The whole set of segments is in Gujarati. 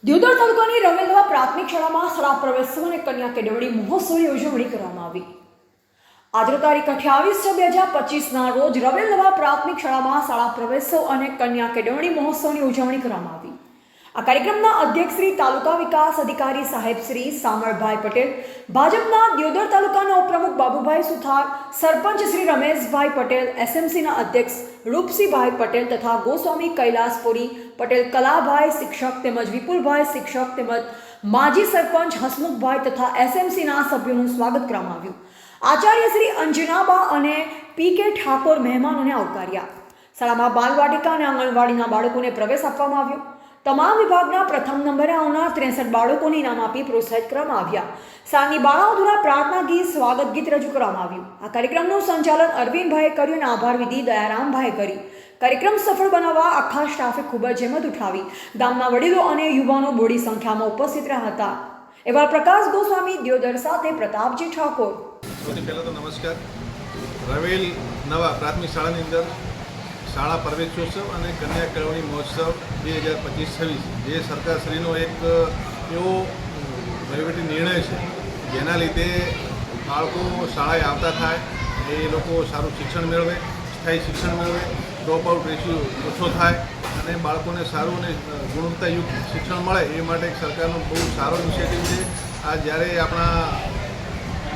દિયોદર તાલુકાની રવેલવા પ્રાથમિક શાળામાં શાળા પ્રવેશોત્સવ અને કન્યા કેળવણી મહોત્સવની ઉજવણી કરવામાં આવી। આજે તારીખ 28/6/2025ના રોજ રવેલવા પ્રાથમિક શાળામાં શાળા પ્રવેશોત્સવ અને કન્યા કેળવણી મહોત્સવની ઉજવણી કરવામાં આવી। આ કાર્યક્રમના અધ્યક્ષ શ્રી તાલુકા વિકાસ અધિકારી સાહેબ શ્રી સામળભાઈ પટેલ, ભાજપના દિયોદર તાલુકાના ઉપપ્રમુખ બાબુભાઈ સુથાર, સરપંચ શ્રી રમેશભાઈ પટેલ, એસએમસીના અધ્યક્ષ રૂપસિંહભાઈ પટેલ તથા ગોસ્વામી કૈલાસપુરી પટેલ, કલાભાઈ શિક્ષક તેમજ વિપુલભાઈ શિક્ષક તેમજ માજી સરપંચ હસમુખભાઈ તથા એસએમસીના સભ્યોનું સ્વાગત કરવામાં આવ્યું। આચાર્ય શ્રી અંજનાબા અને પી.કે. ઠાકોર મહેમાનોને આવકાર્યા। શાળામાં બાલવાટિકા અને આંગણવાડીના બાળકોને પ્રવેશ આપવામાં આવ્યો। તમામ વિભાગના પ્રથમ નંબરે આવનાર 63 બાળકોને ઇનામ આપી પ્રોત્સાહિત કરવામાં આવ્યા। શાળાની બાળાઓ દ્વારા પ્રાર્થના ગીત, સ્વાગત ગીત રજૂ કરવામાં આવ્યું। આ કાર્યક્રમનું સંચાલન અરવિંદભાઈએ કર્યું અને આભાર વિધિ દયારામભાઈએ કરી। કાર્યક્રમ સફળ બનાવવા આખા સ્ટાફે ખૂબ જ જહેમત ઉઠાવી। ગામના વડીલો અને યુવાનો મોટી સંખ્યામાં ઉપસ્થિત રહ્યા હતા। એવા પ્રકાશ ગોસ્વામી, દિયોદર સાથે પ્રતાપજી ઠાકોર। સૌથી પહેલાં તો નમસ્કાર। રવેલ નવા પ્રાથમિક શાળાની અંદર શાળા પ્રવેશોત્સવ અને કન્યા કેળવણી મહોત્સવ 2025-26 જે સરકારશ્રીનો એક એવો વહીવટી નિર્ણય છે જેના લીધે બાળકો શાળાએ આવતા થાય, એ લોકો સારું શિક્ષણ મેળવે, સ્થાયી શિક્ષણ મેળવે, ડ્રોપ આઉટ રેશિયો ઓછો થાય અને બાળકોને સારું અને ગુણવત્તાયુક્ત શિક્ષણ મળે એ માટે એક સરકારનો બહુ સારો ઇનિશિયેટિવ છે। આ જ્યારે આપણા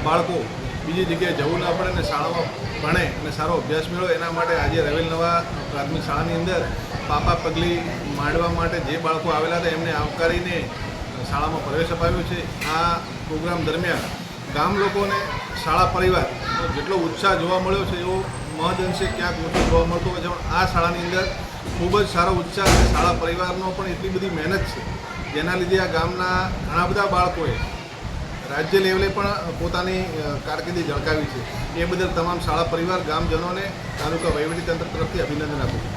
બાળકો બીજી જગ્યાએ જવું ના પડે ને શાળામાં ભણે અને સારો અભ્યાસ મેળવે એના માટે આજે રવેલ નવા પ્રાથમિક શાળાની અંદર પાપા પગલી માંડવા માટે જે બાળકો આવેલા હતા એમને આવકારીને શાળામાં પ્રવેશ અપાવ્યો છે। આ પ્રોગ્રામ દરમિયાન ગામ લોકોને શાળા પરિવારનો જેટલો ઉત્સાહ જોવા મળ્યો છે એવો મહદઅંશે ક્યાંક ઓછો જોવા મળતો હોય છે, પણ આ શાળાની અંદર ખૂબ જ સારો ઉત્સાહ છે। શાળા પરિવારનો પણ એટલી બધી મહેનત છે જેના લીધે આ ગામના ઘણા બધા બાળકોએ રાજ્ય લેવલે પણ પોતાની કારકિર્દી ઝળકાવી છે। એ બદલ તમામ શાળા પરિવાર, ગામજનોને તાલુકા વહીવટીતંત્ર તરફથી અભિનંદન આપું છું।